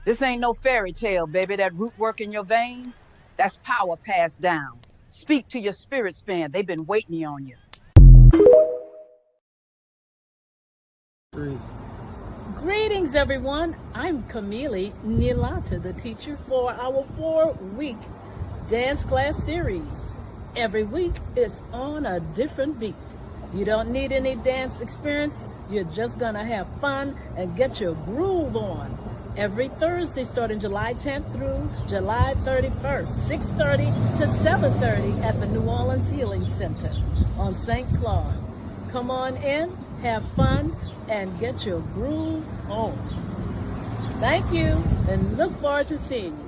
This ain't no fairy tale, baby. That root work in your veins, that's power passed down. Speak to your spirit span. They've been waiting on you. Greetings, everyone. I'm Camille Nylan, the teacher for our 4-week dance class series. Every week, it's on a different beat. You don't need any dance experience. You're just gonna have fun and get your groove on. Every Thursday, starting July 10th through July 31st, 6:30 to 7:30 at the New Orleans Healing Center on St. Claude. Come on in, have fun, and get your groove on. Thank you, and look forward to seeing you.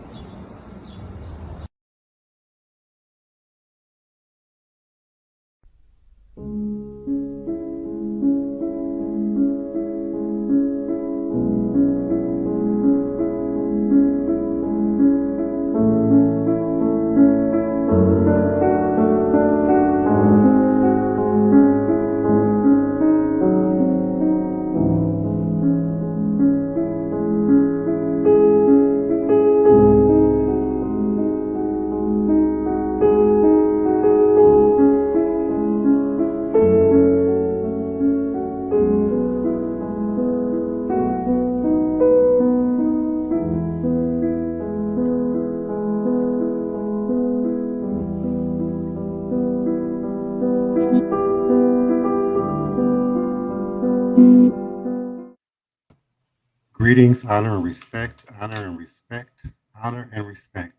Greetings, honor and respect, honor and respect, honor and respect.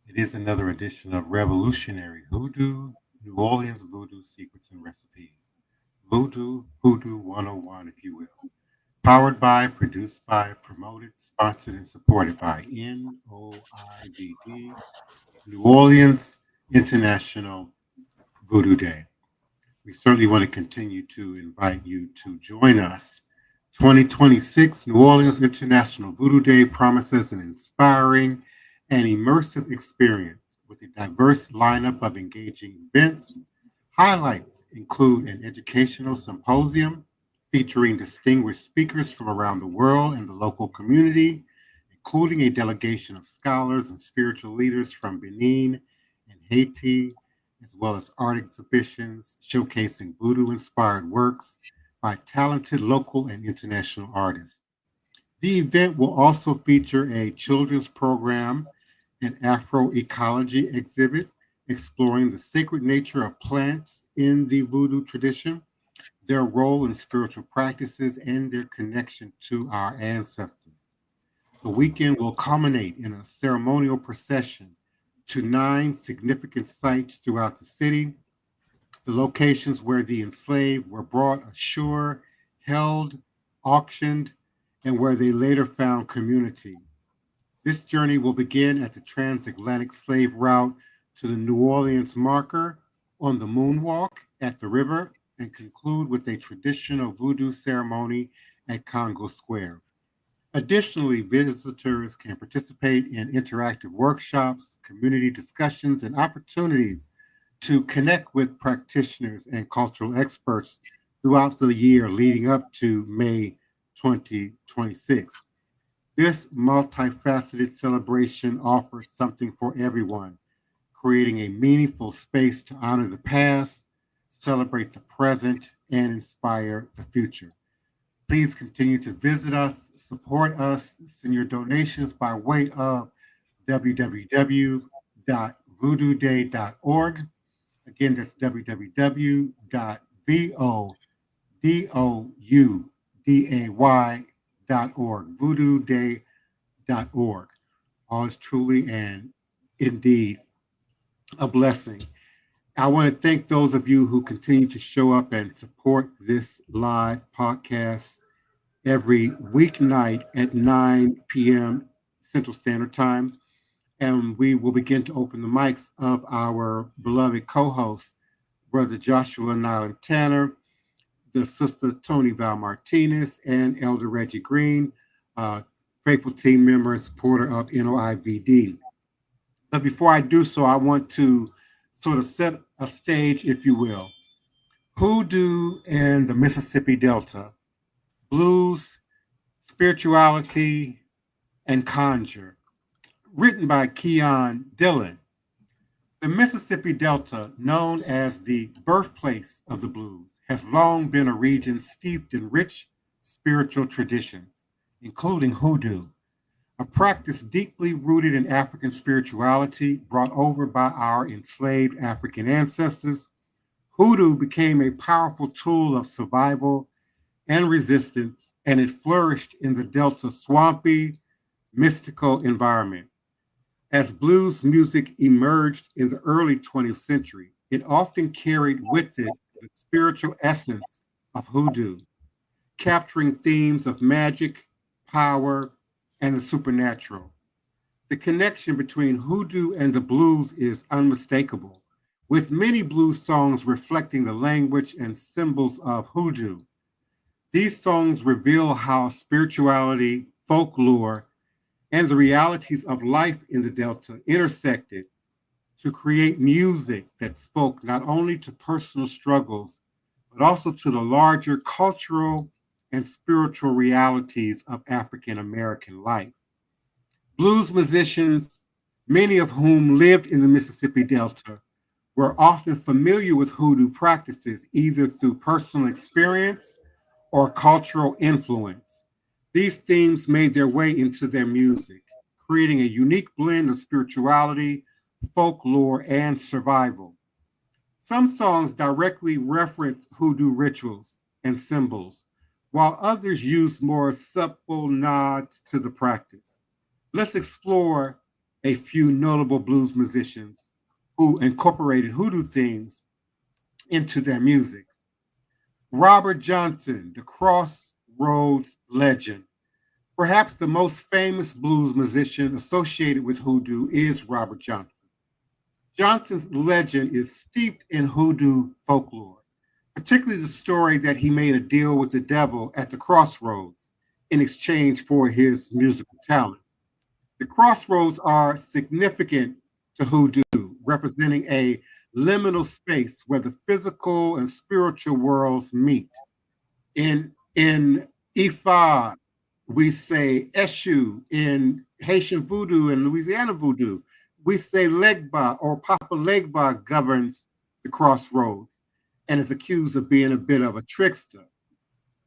It is another edition of Revolutionary Hoodoo, New Orleans Voodoo Secrets and Recipes. Voodoo Hoodoo 101, if you will. Powered by, produced by, promoted, sponsored, and supported by NOIVD, New Orleans International Voodoo Day. We certainly want to continue to invite you to join us. 2026 New Orleans International Voodoo Day promises an inspiring and immersive experience with a diverse lineup of engaging events. Highlights include an educational symposium featuring distinguished speakers from around the world and the local community, including a delegation of scholars and spiritual leaders from Benin and Haiti, as well as art exhibitions showcasing voodoo-inspired works by talented local and international artists. The event will also feature a children's program, an Afro-ecology exhibit exploring the sacred nature of plants in the voodoo tradition, their role in spiritual practices, and their connection to our ancestors. The weekend will culminate in a ceremonial procession to 9 significant sites throughout the city, the locations where the enslaved were brought ashore, held, auctioned, and where they later found community. This journey will begin at the transatlantic slave route to the New Orleans marker on the moonwalk at the river and conclude with a traditional voodoo ceremony at Congo Square. Additionally, visitors can participate in interactive workshops, community discussions, and opportunities to connect with practitioners and cultural experts throughout the year leading up to May 2026. This multifaceted celebration offers something for everyone, creating a meaningful space to honor the past, celebrate the present, and inspire the future. Please continue to visit us, support us, send your donations by way of www.voodooday.org. Again, that's www.voodooday.org, voodooday.org. All is truly and indeed a blessing. I want to thank those of you who continue to show up and support this live podcast every weeknight at 9 p.m. Central Standard Time. And we will begin to open the mics of our beloved co-host, Brother Joshua Nylan Tanner, the Sister Toni Martinez, and Elder Reggie Green, faithful team member and supporter of NOIVD. But before I do so, I want to sort of set a stage, if you will. Hoodoo and the Mississippi Delta, blues, spirituality, and Conjure, written by Keon Dillon. The Mississippi Delta, known as the birthplace of the blues, has long been a region steeped in rich spiritual traditions, including hoodoo, a practice deeply rooted in African spirituality brought over by our enslaved African ancestors. Hoodoo became a powerful tool of survival and resistance, and it flourished in the Delta's swampy, mystical environment. As blues music emerged in the early 20th century, it often carried with it the spiritual essence of hoodoo, capturing themes of magic, power, and the supernatural. The connection between hoodoo and the blues is unmistakable, with many blues songs reflecting the language and symbols of hoodoo. These songs reveal how spirituality, folklore, and the realities of life in the Delta intersected to create music that spoke not only to personal struggles, but also to the larger cultural and spiritual realities of African American life. Blues musicians, many of whom lived in the Mississippi Delta, were often familiar with hoodoo practices either through personal experience or cultural influence. These themes made their way into their music, creating a unique blend of spirituality, folklore, and survival. Some songs directly reference hoodoo rituals and symbols, while others use more subtle nods to the practice. Let's explore a few notable blues musicians who incorporated hoodoo themes into their music. Robert Johnson, the Crossroads legend. Perhaps the most famous blues musician associated with hoodoo is Robert Johnson. Johnson's legend is steeped in hoodoo folklore, particularly the story that he made a deal with the devil at the crossroads in exchange for his musical talent. The crossroads are significant to hoodoo, representing a liminal space where the physical and spiritual worlds meet. In Ifa, we say Eshu. In Haitian voodoo and Louisiana voodoo, we say Legba or Papa Legba governs the crossroads and is accused of being a bit of a trickster.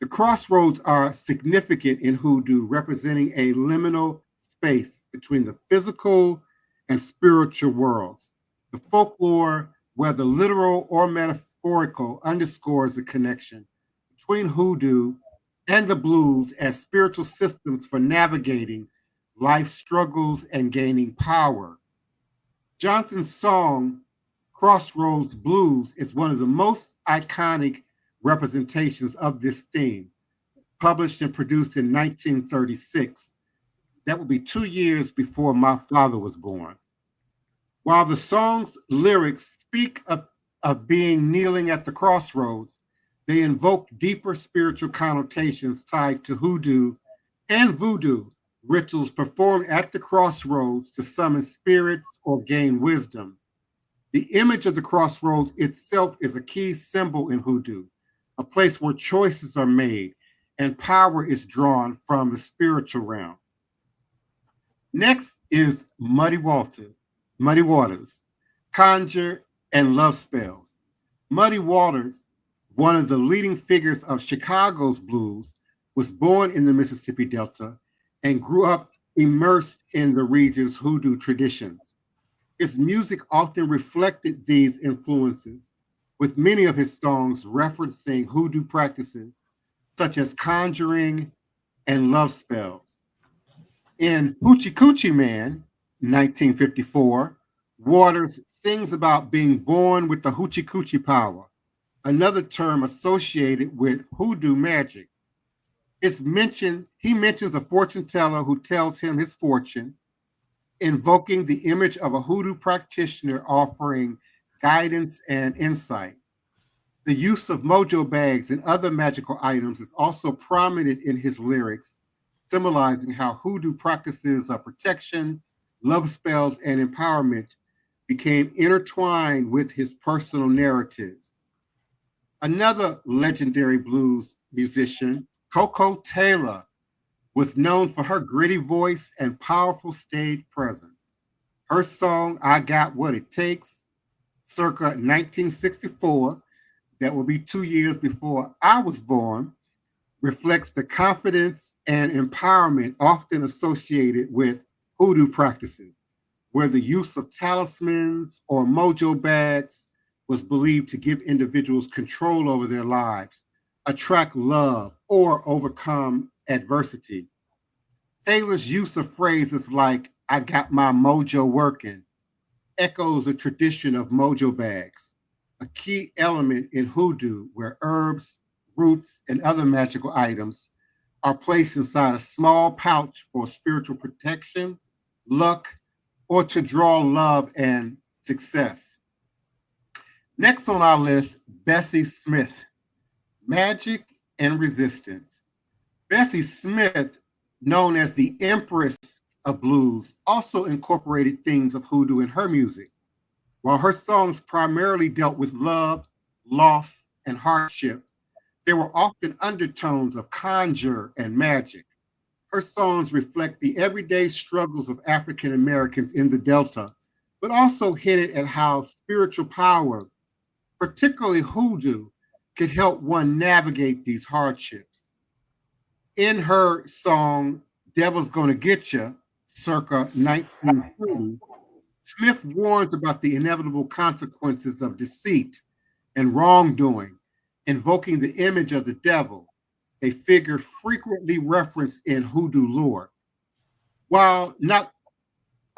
The crossroads are significant in hoodoo, representing a liminal space between the physical and spiritual worlds. The folklore, whether literal or metaphorical, underscores the connection between hoodoo and the blues as spiritual systems for navigating life struggles and gaining power. Johnson's song, Crossroads Blues, is one of the most iconic representations of this theme, published and produced in 1936. That would be 2 years before my father was born. While the song's lyrics speak of being kneeling at the crossroads, they invoke deeper spiritual connotations tied to hoodoo and voodoo rituals performed at the crossroads to summon spirits or gain wisdom. The image of the crossroads itself is a key symbol in hoodoo, a place where choices are made and power is drawn from the spiritual realm. Next is Muddy Waters, Conjure, and Love Spells. Muddy Waters, one of the leading figures of Chicago's blues, was born in the Mississippi Delta and grew up immersed in the region's hoodoo traditions. His music often reflected these influences, with many of his songs referencing hoodoo practices such as conjuring and love spells. In Hoochie Coochie Man, 1954, Waters sings about being born with the Hoochie Coochie power, another term associated with hoodoo magic. He mentions a fortune teller who tells him his fortune, invoking the image of a hoodoo practitioner offering guidance and insight. The use of mojo bags and other magical items is also prominent in his lyrics, symbolizing how hoodoo practices of protection, love spells, and empowerment became intertwined with his personal narratives. Another legendary blues musician, Coco Taylor, was known for her gritty voice and powerful stage presence. Her song, I Got What It Takes, circa 1964, that will be 2 years before I was born, reflects the confidence and empowerment often associated with hoodoo practices, where the use of talismans or mojo bags was believed to give individuals control over their lives, attract love, or overcome adversity. Taylor's use of phrases like, I got my mojo working, echoes a tradition of mojo bags, a key element in hoodoo where herbs, roots, and other magical items are placed inside a small pouch for spiritual protection, luck, or to draw love and success. Next on our list, Bessie Smith, Magic and Resistance. Bessie Smith, known as the Empress of Blues, also incorporated themes of hoodoo in her music. While her songs primarily dealt with love, loss, and hardship, there were often undertones of conjure and magic. Her songs reflect the everyday struggles of African Americans in the Delta, but also hinted at how spiritual power, particularly hoodoo, could help one navigate these hardships. In her song, Devil's Gonna Get Ya, circa 1930, Smith warns about the inevitable consequences of deceit and wrongdoing, invoking the image of the devil, a figure frequently referenced in hoodoo lore. While not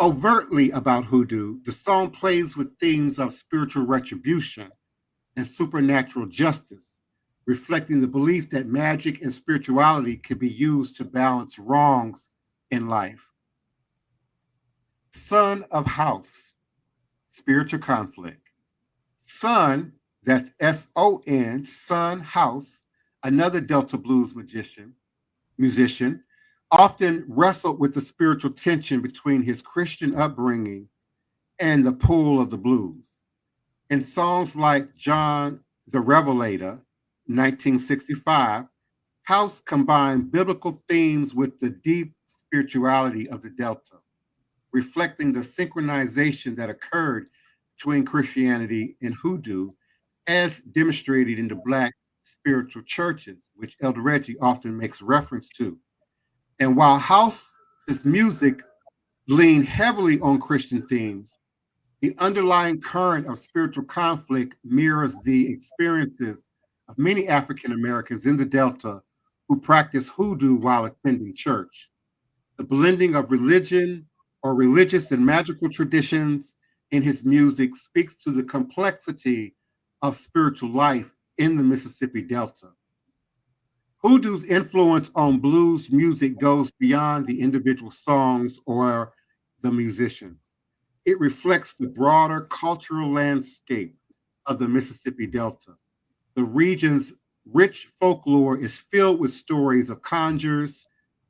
overtly about hoodoo, the song plays with themes of spiritual retribution and supernatural justice, reflecting the belief that magic and spirituality can be used to balance wrongs in life. Son of House, Spiritual Conflict. Son, that's S-O-N, Son House, another Delta blues musician, often wrestled with the spiritual tension between his Christian upbringing and the pull of the blues. In songs like John the Revelator, 1965, House combined biblical themes with the deep spirituality of the Delta, reflecting the synchronization that occurred between Christianity and hoodoo, as demonstrated in the Black spiritual churches, which Elder Reggie often makes reference to. And while House's music leaned heavily on Christian themes, the underlying current of spiritual conflict mirrors the experiences of many African Americans in the Delta who practice hoodoo while attending church. The blending of religion or religious and magical traditions in his music speaks to the complexity of spiritual life in the Mississippi Delta. Hoodoo's influence on blues music goes beyond the individual songs or the musicians. It reflects the broader cultural landscape of the Mississippi Delta. The region's rich folklore is filled with stories of conjurers,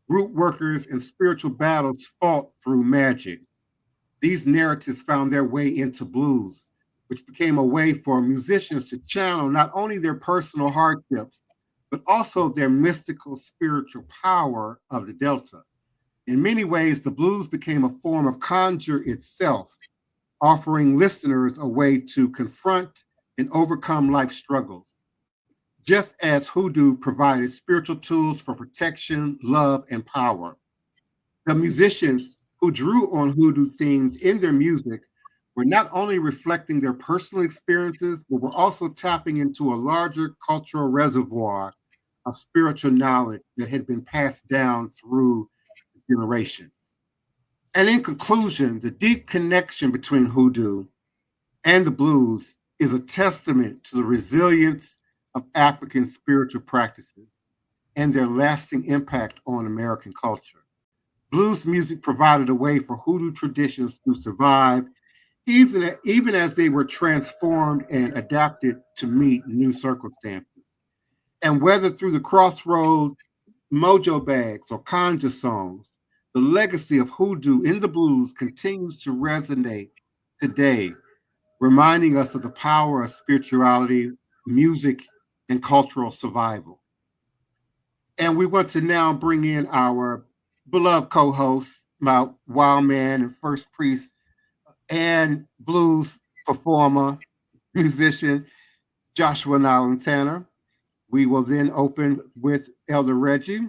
root workers, and spiritual battles fought through magic. These narratives found their way into blues, which became a way for musicians to channel not only their personal hardships, but also their mystical spiritual power of the Delta. In many ways, the blues became a form of conjure itself, offering listeners a way to confront and overcome life struggles, just as hoodoo provided spiritual tools for protection, love, and power. The musicians who drew on hoodoo themes in their music were not only reflecting their personal experiences, but were also tapping into a larger cultural reservoir of spiritual knowledge that had been passed down through generations. And in conclusion, the deep connection between hoodoo and the blues is a testament to the resilience of African spiritual practices and their lasting impact on American culture. Blues music provided a way for hoodoo traditions to survive, even as they were transformed and adapted to meet new circumstances. And whether through the crossroad, mojo bags, or conjure songs, the legacy of hoodoo in the blues continues to resonate today, reminding us of the power of spirituality, music, and cultural survival. And we want to now bring in our beloved co-host, my wild man and first priest and blues performer, musician, Joshua Nylan Tanner. We will then open with Elder Reggie,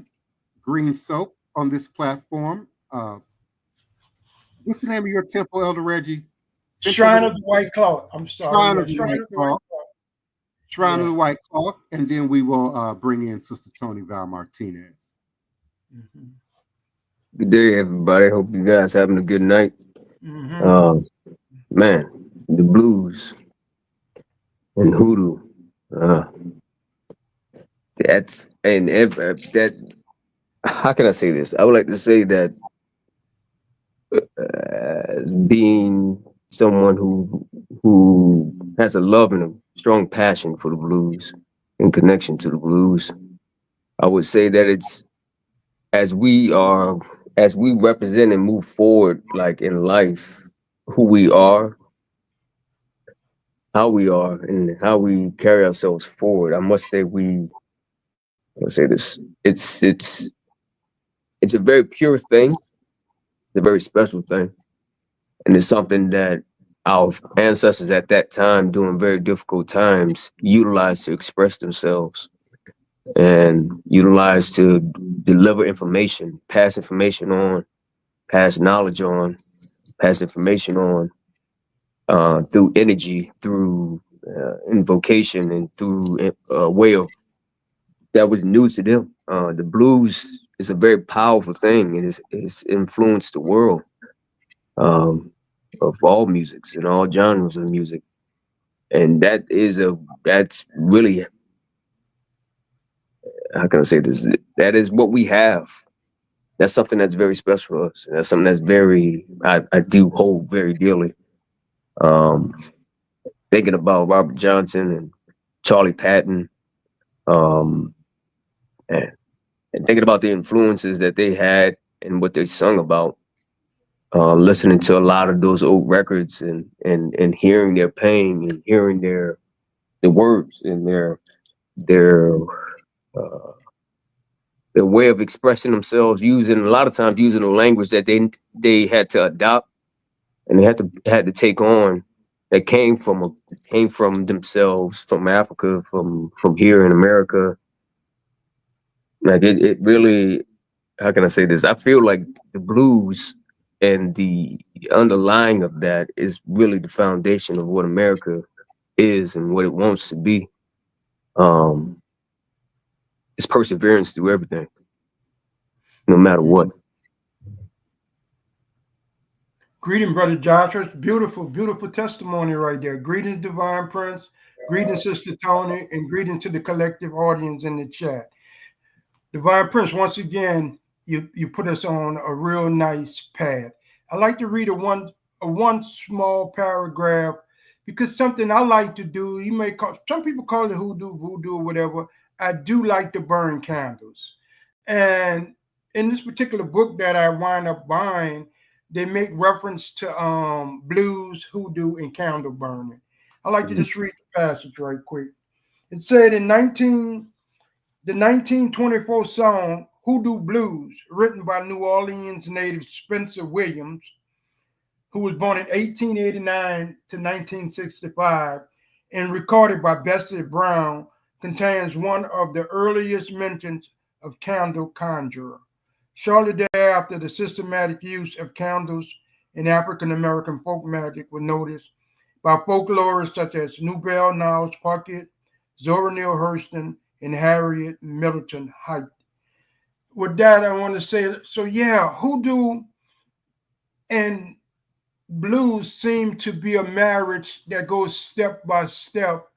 Green Soap on this platform. What's the name of your temple, Elder Reggie? Shrine of the White Cloth. I'm sorry. Shrine of the White Cloth. Shrine of the White Cloth. And then we will bring in Sister Toni Val Martinez. Good day, everybody. Hope you guys having a good night. Man, the blues and hoodoo. That. How can I say this? I would like to say that as being someone who has a love and a strong passion for the blues and connection to the blues, I would say that it's as we represent and move forward, like in life, who we are, how we are, and how we carry ourselves forward. I must say let's say this, it's a very pure thing. It's a very special thing. And it's something that our ancestors at that time, during very difficult times, utilized to express themselves and utilized to deliver information, pass information on, pass knowledge on, pass information on through energy, through invocation, and through a way of that was new to them. The blues is a very powerful thing. It's influenced the world of all musics and all genres of music, and that's really, how can I say this? That is what we have. That's something that's very special for us. That's something that's very I do hold very dearly. Thinking about Robert Johnson and Charlie Patton, and thinking about the influences that they had and what they sung about, listening to a lot of those old records and hearing their pain and hearing the words and their way of expressing themselves, a lot of times using a language that they had to adopt and they had to take on, that came from themselves, from Africa, from here in America. Like it really, how can I say this? I feel like the blues and the underlying of that is really the foundation of what America is and what it wants to be. It's perseverance through everything, no matter what. Greeting, Brother Joshua. Beautiful, beautiful testimony right there. Greetings, Divine Prince. Greetings, Sister Toni, and greetings to the collective audience in the chat. Divine Prince, once again, you put us on a real nice path. I like to read a one small paragraph, because something I like to do, some people call it voodoo or whatever. I do like to burn candles. And in this particular book that I wind up buying, they make reference to blues, hoodoo, and candle burning. I like to just read the passage right quick. It said in the 1924 song Hoodoo Blues, written by New Orleans native Spencer Williams, who was born in 1889 to 1965, and recorded by Bessie Brown, contains one of the earliest mentions of candle conjurer. Shortly thereafter, the systematic use of candles in African American folk magic was noticed by folklorists such as Newbell Niles Puckett, Zora Neale Hurston, and Harriet Middleton Height. With that, I want to say, so yeah, hoodoo and blues seem to be a marriage that goes step by step.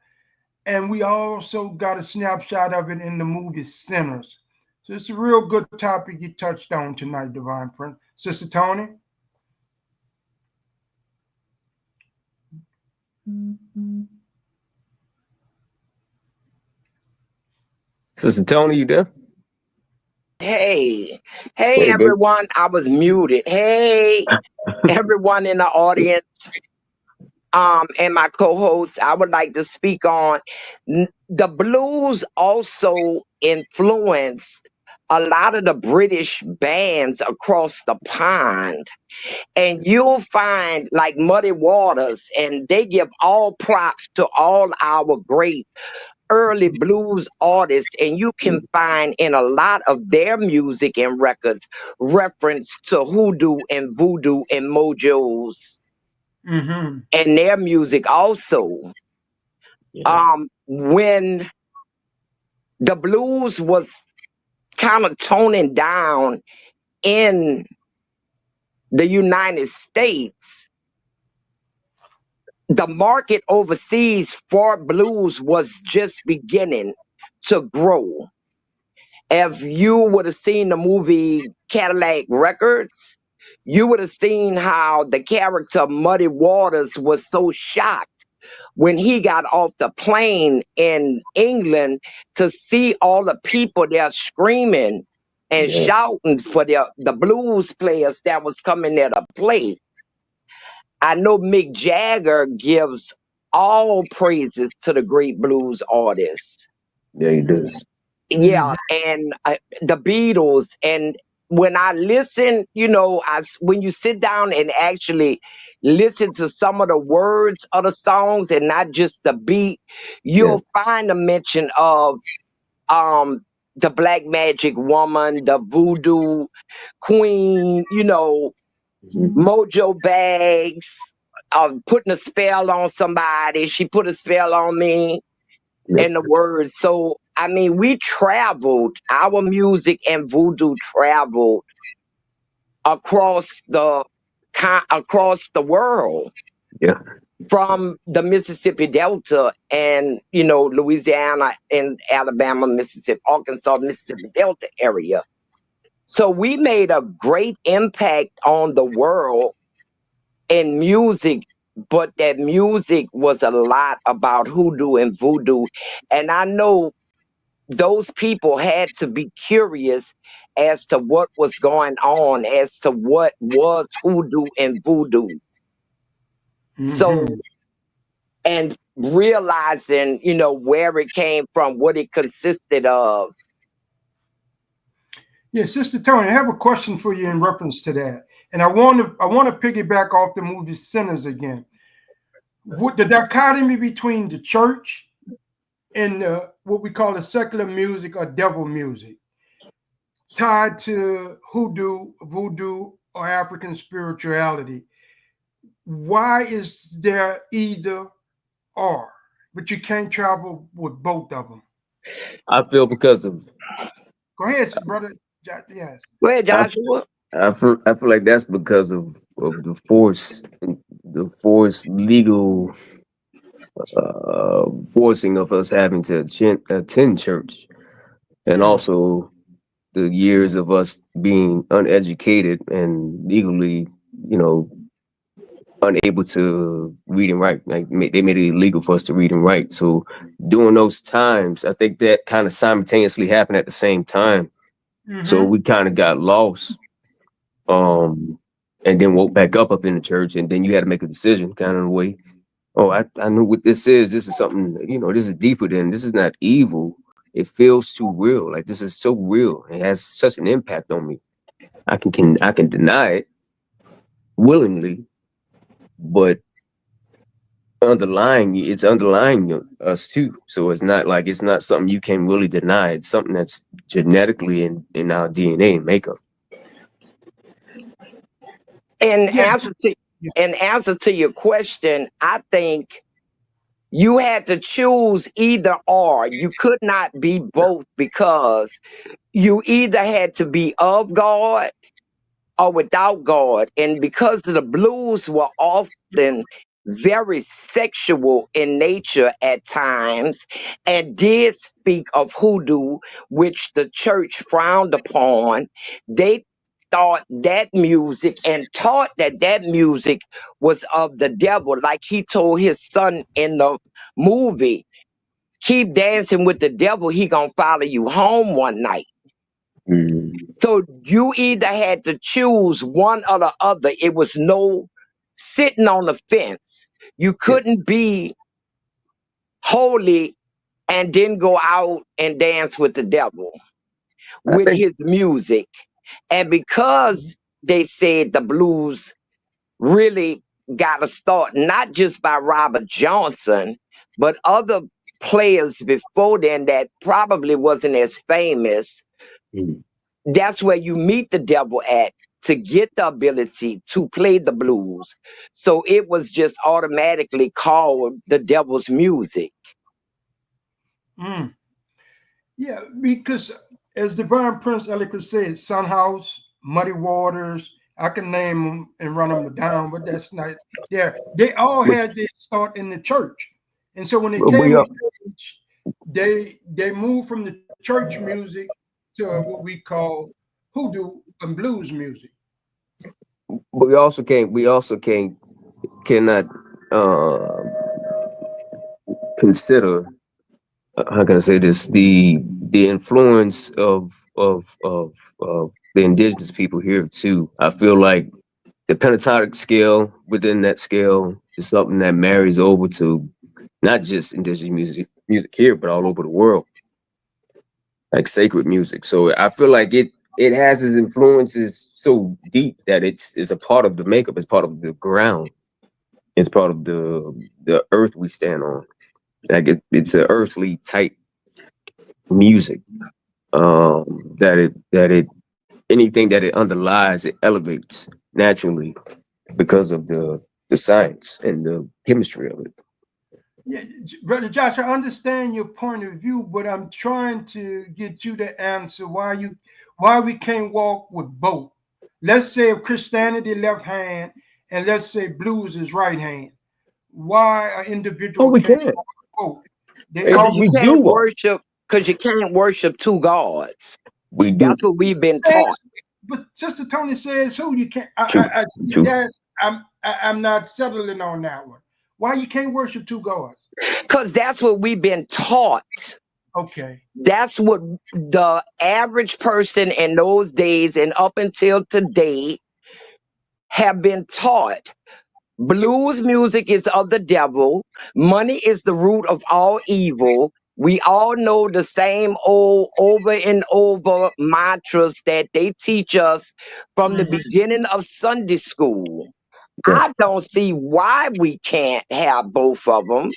And we also got a snapshot of it in the movie Sinners. So it's a real good topic you touched on tonight, Divine Prince. Sister Toni? Sister Toni, you there? Hey Hey, baby. everyone. I was muted. Hey, everyone in the audience, and my co-host. I would like to speak on the blues also influenced a lot of the British bands across the pond. And you'll find like Muddy Waters, and they give all props to all our great early blues artists. And you can find in a lot of their music and records reference to hoodoo and voodoo and mojos Mm-hmm. and their music also. Yeah. When the blues was kind of toning down in the United States, the market overseas for blues was just beginning to grow. If you would have seen the movie Cadillac Records, you would have seen how the character Muddy Waters was so shocked when he got off the plane in England to see all the people there screaming and Yeah. shouting for the blues players that was coming there to play. I know Mick Jagger gives all praises to the great blues artists. Yeah, he does. Yeah, and the Beatles. And when I listen, when you sit down and actually listen to some of the words of the songs and not just the beat, Yeah. you'll find a mention of the Black Magic Woman, the Voodoo Queen, Mhm. Mojo Bags, putting a spell on somebody. She put a spell on me, Yep. in the words. So, I mean, we traveled, our music and voodoo traveled across the world, Yeah. from the Mississippi Delta and, Louisiana and Alabama, Mississippi, Arkansas, Mississippi Delta area. So we made a great impact on the world in music, but that music was a lot about hoodoo and voodoo. And I know those people had to be curious as to what was going on, as to what was hoodoo and voodoo. So, Mm-hmm. and realizing, where it came from, what it consisted of. Yeah, Sister Toni, I have a question for you in reference to that, and I want to piggyback off the movie Sinners again. What the dichotomy between the church and what we call the secular music or devil music, tied to hoodoo, voodoo, or African spirituality. Why is there either or? But you can't travel with both of them. I feel because of Go ahead, brother. Yes. Go ahead, I, Joshua. I feel like that's because of the force legal forcing of us having to attend church, and also the years of us being uneducated and legally, unable to read and write. Like they made it illegal for us to read and write. So during those times, I think that kind of simultaneously happened at the same time. So Mm-hmm. we kind of got lost. And then woke back up in the church, and then you had to make a decision kind of in a way. Oh, I knew what this is. This is something, this is deeper than this is not evil. It feels too real. Like this is so real. It has such an impact on me. I can deny it willingly, but it's underlying us too. So it's not something you can really deny. It's something that's genetically in our DNA and makeup. In Yeah. answer to your question, I think you had to choose either or. You could not be both, because you either had to be of God or without God. And because the blues were often very sexual in nature at times, and did speak of hoodoo, which the church frowned upon, they thought that music and taught that music was of the devil. Like he told his son in the movie, keep dancing with the devil, he gonna follow you home one night. Mm. So you either had to choose one or the other. It was no sitting on the fence. You Yeah. couldn't be holy and then go out and dance with the devil. with his music. And because they said the blues really got a start, not just by Robert Johnson, but other players before then that probably wasn't as famous. That's where you meet the devil at to get the ability to play the blues. So it was just automatically called the devil's music. Yeah, because as Divine Prince eloquently said, Sun House, Muddy Waters, I can name them and run them down, but that's not there. They all had their start in the church. And so when they came of age, they moved from the church music to what we call hoodoo and blues music. But we also cannot consider, how can I say this, the influence of the indigenous people here too. I feel like the pentatonic scale within that scale is something that marries over to not just indigenous music here, but all over the world, like sacred music. So I feel like it has its influences so deep that it's a part of the makeup, it's part of the ground, it's part of the earth we stand on. Like it's an earthly type music. That it anything that it underlies, it elevates naturally because of the science and the chemistry of it. Yeah, Brother Josh, I understand your point of view, but I'm trying to get you to answer why we can't walk with both. Let's say if Christianity left hand and let's say blues is right hand. Why an individual can't walk with both? Because you can't worship two gods. We do. That's what we've been taught. But Sister Toni says, "Who you can't?" I'm not settling on that one. Why you can't worship two gods? Because that's what we've been taught. Okay. That's what the average person in those days and up until today have been taught. Blues music is of the devil. Money is the root of all evil. We all know the same old over and over mantras that they teach us from the beginning of Sunday school. I don't see why we can't have both of them.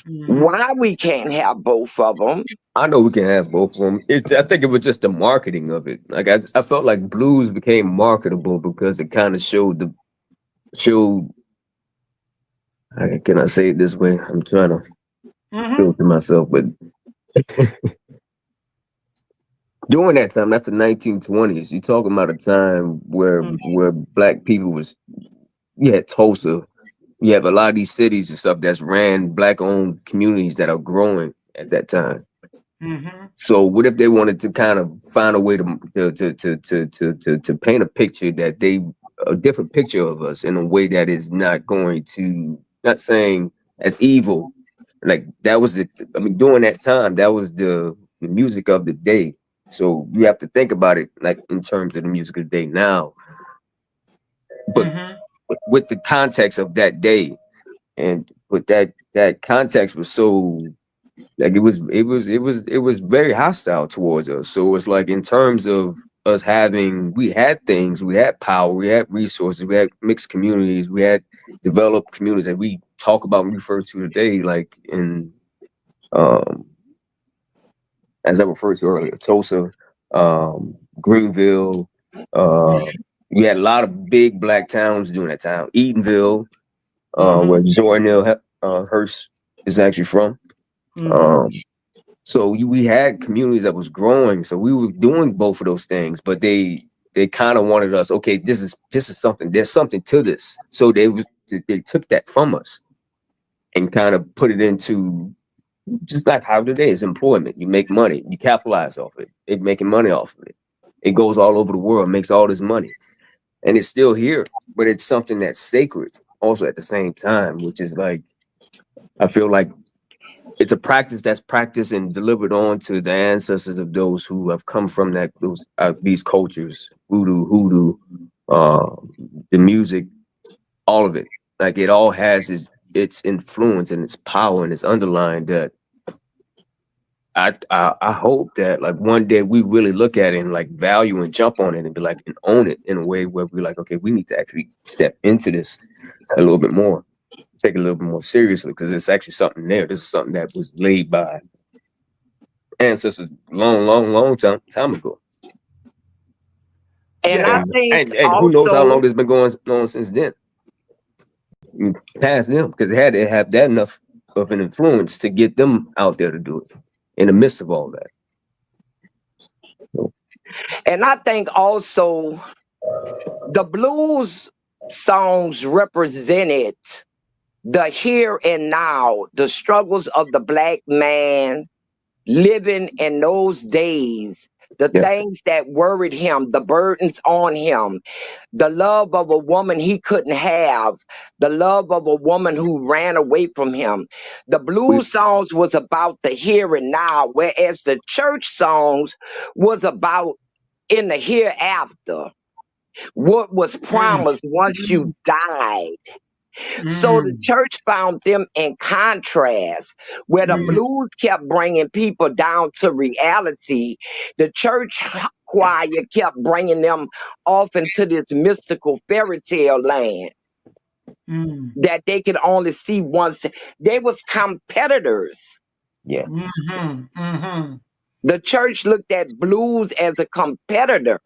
Why we can't have both of them. I know we can have both of them. I think it was just the marketing of it. Like I felt like blues became marketable because it kind of showed. Can I say it this way? I'm trying to filter myself, but during that time, that's the 1920s. You're talking about a time where black people was. You had Tulsa. You have a lot of these cities and stuff that's ran black-owned communities that are growing at that time. So what if they wanted to kind of find a way to paint a picture a different picture of us in a way that is not going to, not saying as evil, like that was during that time, that was the music of the day. So you have to think about it like in terms of the music of the day now, but with the context of that day, and with that context was so like it was very hostile towards us. So it's like in terms of us we had things, we had power, we had resources, we had mixed communities, we had developed communities that we talk about and refer to today, like in as I referred to earlier, Tulsa, Greenville. We had a lot of big black towns during that time. Eatonville, where Zora Neale Hurst is actually from. So we had communities that was growing. So we were doing both of those things, but they kind of wanted us. Okay, this is something. There's something to this. So they took that from us and kind of put it into just like how today is employment. You make money, you capitalize off it. It's making money off of it. It goes all over the world, makes all this money. And it's still here, but it's something that's sacred also at the same time, which is like, I feel like it's a practice that's practiced and delivered on to the ancestors of those who have come from these cultures, voodoo, hoodoo, the music, all of it. Like it all has its influence and its power and its underlying that I hope that like one day we really look at it and like value and jump on it and be like and own it in a way where we're like, okay, we need to actually step into this a little bit more, take it a little bit more seriously, because it's actually something there. This is something that was laid by ancestors long time ago. And Yeah. I think And who knows how also, long this been going on since then. Past them, because they had to have that enough of an influence to get them out there to do it in the midst of all that. and I think also the blues songs represented the here and now, the struggles of the Black man living in those days, the Yeah. things that worried him, the burdens on him, the love of a woman he couldn't have, the love of a woman who ran away from him. The blues songs was about the here and now, whereas the church songs was about in the hereafter, what was promised once you died. So the church found them in contrast, where the blues kept bringing people down to reality. The church choir kept bringing them off into this mystical fairy tale land that they could only see once. They was competitors. Yeah. The church looked at blues as a competitor.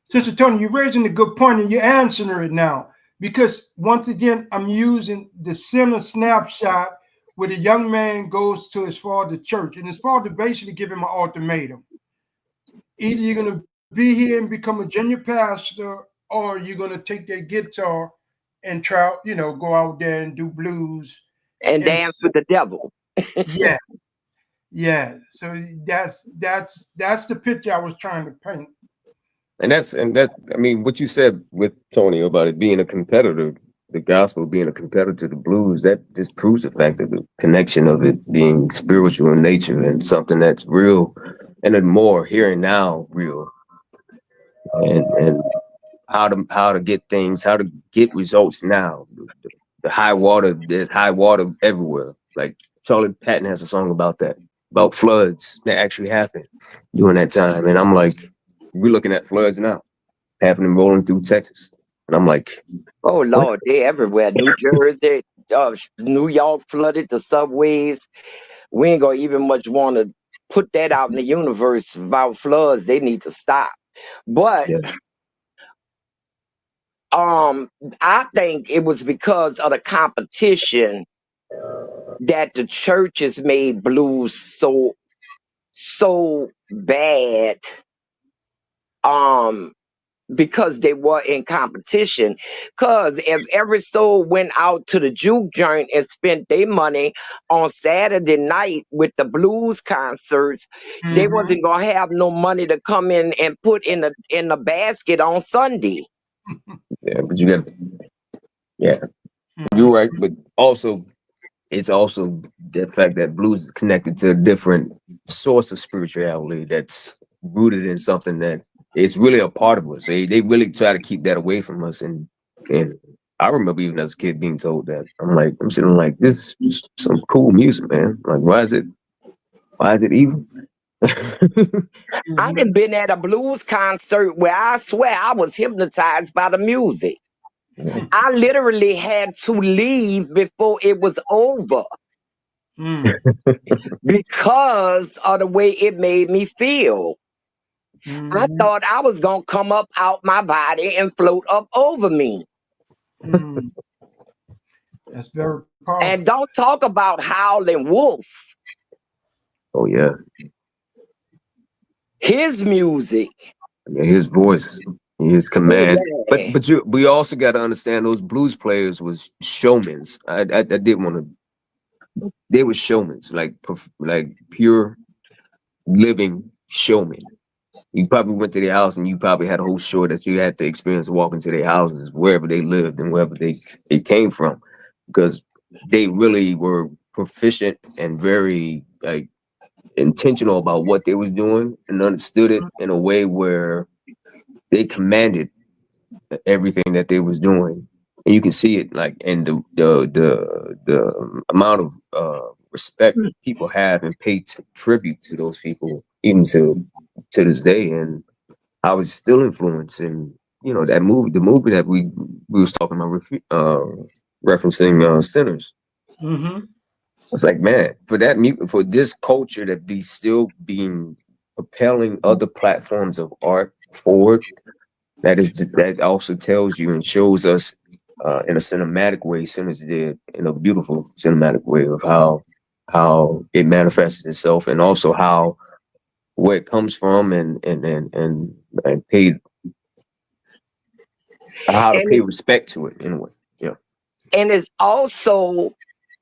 Sister Toni, you're raising a good point and you're answering it now. Because once again, I'm using the center snapshot where the young man goes to his father's church, and his father basically give him an ultimatum. Either you're going to be here and become a junior pastor, or you're going to take that guitar and try, go out there and do blues and dance with the devil. Yeah. Yeah. So that's the picture I was trying to paint. And that I mean, what you said with Toni about it being a competitor, the gospel being a competitor to the blues, that just proves the fact that the connection of it being spiritual in nature and something that's real, and then more here and now real, and how to get things, how to get results now. The high water, there's high water everywhere. Like Charlie Patton has a song about that, about floods that actually happened during that time, and I'm like, we're looking at floods now, happening rolling through Texas. And I'm like, oh, Lord, they everywhere. New Jersey, New York flooded the subways. We ain't going to even much want to put that out in the universe about floods. They need to stop. But yeah. I think it was because of the competition that the churches made blues so bad. Because they were in competition. Because if every soul went out to the juke joint and spent their money on Saturday night with the blues concerts, they wasn't gonna have no money to come in and put in the basket on Sunday. Yeah, but you got, yeah, you're right. But also, it's also the fact that blues is connected to a different source of spirituality that's rooted in something that it's really a part of us. They really try to keep that away from us. And I remember even as a kid being told that. I'm sitting like, this is some cool music, man. Like, why is it evil? I done been at a blues concert where I swear I was hypnotized by the music. I literally had to leave before it was over because of the way it made me feel. I thought I was going to come up out my body and float up over me. That's very powerful. And don't talk about Howlin' Wolf. Oh, yeah. His music. Yeah, his voice, his command. Yeah. But we also got to understand those blues players was showmen. I didn't want to. They were showmen, like pure living showmen. You probably went to their house and you probably had a whole show that you had to experience walking to their houses, wherever they lived and wherever they came from, because they really were proficient and very like intentional about what they was doing and understood it in a way where they commanded everything that they was doing. And you can see it like in the amount of respect people have and pay tribute to those people even to this day. And I was still influenced. And that movie, the movie that we was talking about, referencing Sinners. Mm-hmm. I was like, man, for this culture to be still being propelling other platforms of art forward, that also tells you and shows us in a cinematic way, Sinners did, in a beautiful cinematic way, of how it manifests itself, and also where it comes from, and paid how to pay respect to it in a way. Yeah. And it's also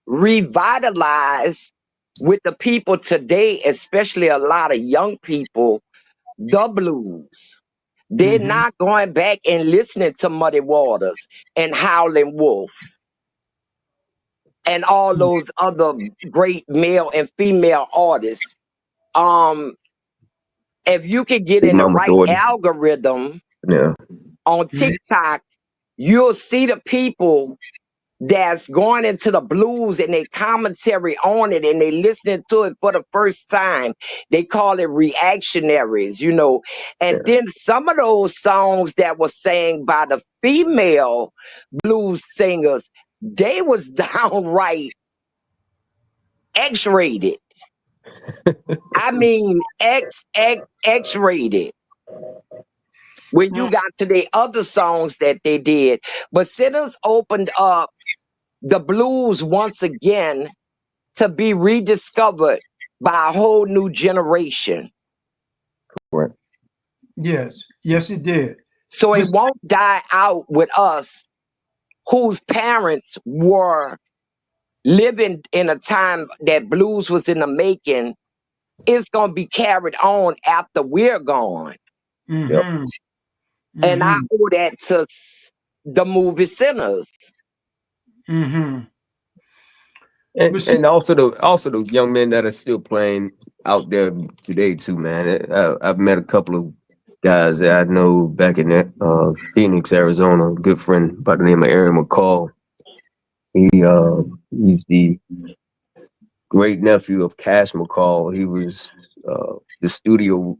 revitalized with the people today, especially a lot of young people, the blues. They're not going back and listening to Muddy Waters and Howlin' Wolf and all those other great male and female artists. If you could get Big in the Mama right Thornton. algorithm Yeah. on TikTok, you'll see the people that's going into the blues and they commentary on it and they listening to it for the first time. They call it reactionaries, And then some of those songs that were sang by the female blues singers, they was downright X-rated. I mean, X-rated. When you got to the other songs that they did. But Sinners opened up the blues once again to be rediscovered by a whole new generation. Right. Yes, it did. So it won't die out with us whose parents were living in a time that blues was in the making. It's going to be carried on after we're gone. Mm-hmm. And I owe that to the movie Sinners. Mm-hmm. And also the young men that are still playing out there today too, man. I've met a couple of guys that I know back in Phoenix, Arizona. A good friend by the name of Aaron McCall. He's the great nephew of Cash McCall. He was the studio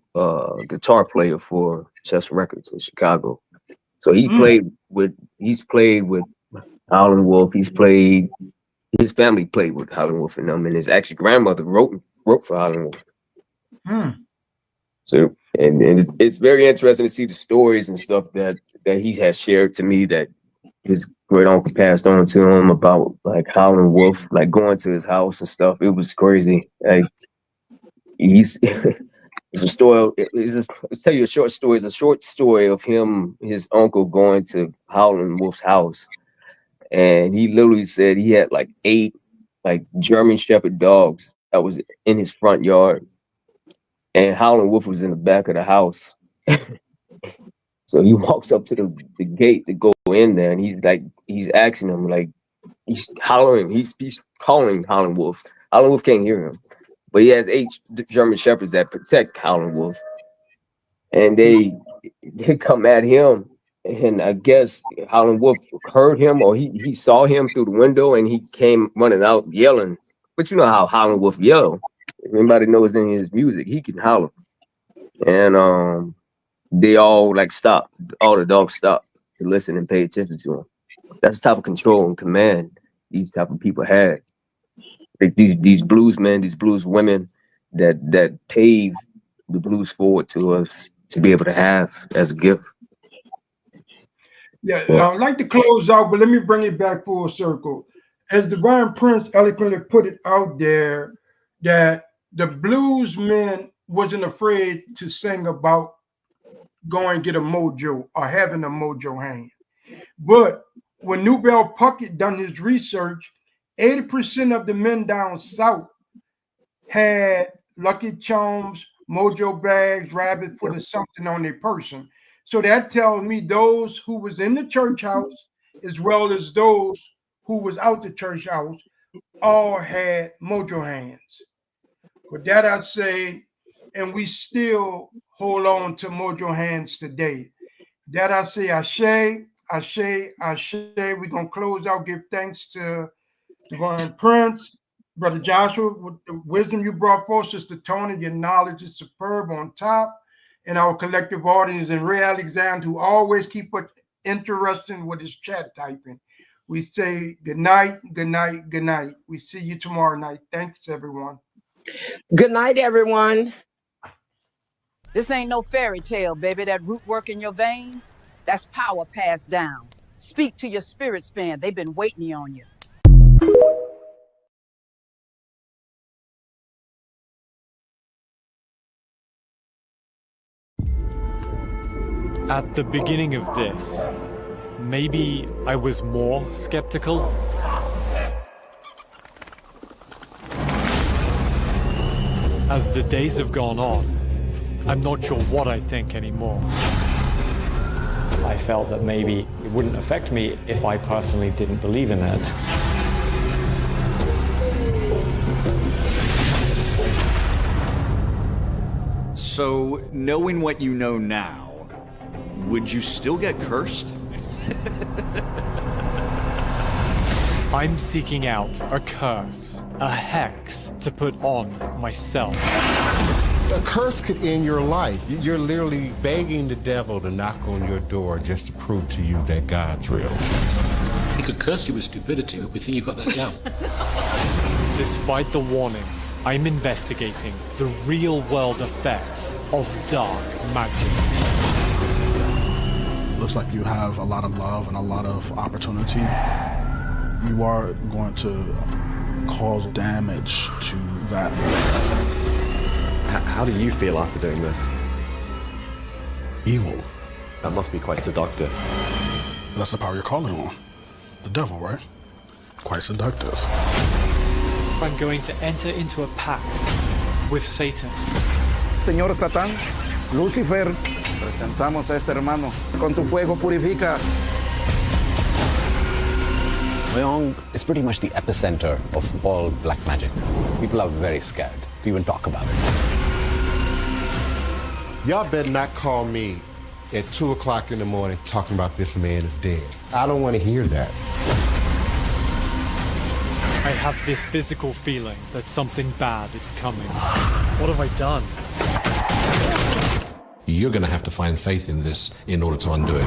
guitar player for Chess Records in Chicago. So he's played with Howlin' Wolf. His family played with Howlin' Wolf and them, and his actual grandmother wrote for Howlin' Wolf. So, and it's very interesting to see the stories and stuff that he has shared to me that his great uncle passed on to him about like Howlin' Wolf, like going to his house and stuff. It was crazy. Like it's a story. Let's tell you a short story. It's a short story of his uncle going to Howlin' Wolf's house. And he literally said he had like 8 like German Shepherd dogs that was in his front yard. And Howlin' Wolf was in the back of the house. So he walks up to the gate to go in there, and he's asking him, like, he's hollering, he's calling Howlin' Wolf. Howlin' Wolf can't hear him. But he has 8 German Shepherds that protect Howlin' Wolf. And they come at him. And I guess Howlin' Wolf heard him, or he saw him through the window, and he came running out yelling. But you know how Howlin' Wolf yell. If anybody knows any of his music, he can holler. And they all like stopped. All the dogs stopped to listen and pay attention to him. That's the type of control and command these type of people had. Like these blues men, these blues women that pave the blues forward to us to be able to have as a gift. Yeah, I'd like to close out, but let me bring it back full circle. As Divine Prince eloquently put it out there, that the blues men wasn't afraid to sing about going get a mojo or having a mojo hand. But when Newbell Puckett done his research, 80% of the men down south had Lucky Charms, mojo bags, rabbit foot, or something on their person. So that tells me those who was in the church house, as well as those who was out the church house, all had mojo hands. With that I say, and we still hold on to mojo hands today. That I say, Ashe, Ashe, Ashe. We're going to close out, give thanks to Divine Prince, Brother Joshua, with the wisdom you brought forth, Sister Toni, your knowledge is superb on top. And our collective audience, and Ray Alexander, who always keep us interested with his chat typing. We say good night, good night, good night. We see you tomorrow night. Thanks, everyone. Good night, everyone. This ain't no fairy tale, baby. That root work in your veins, that's power passed down. Speak to your spirit span. They've been waiting on you. At the beginning of this, maybe I was more skeptical. As the days have gone on, I'm not sure what I think anymore. I felt that maybe it wouldn't affect me if I personally didn't believe in it. So, knowing what you know now, would you still get cursed? I'm seeking out a curse, a hex, to put on myself. A curse could end your life. You're literally begging the devil to knock on your door just to prove to you that God's real. He could curse you with stupidity, but we think you got that down. Despite the warnings, I'm investigating the real-world effects of dark magic. Looks like you have a lot of love and a lot of opportunity. You are going to cause damage to that. How do you feel after doing this? Evil. That must be quite seductive. That's the power you're calling on. The devil, right? Quite seductive. I'm going to enter into a pact with Satan. Señor Satán, Lucifer, presentamos a este hermano. Con tu fuego purifica. Wyong is pretty much the epicenter of all black magic. People are very scared to even talk about it. Y'all better not call me at 2 o'clock in the morning talking about this man is dead. I don't want to hear that. I have this physical feeling that something bad is coming. What have I done? You're going to have to find faith in this in order to undo it.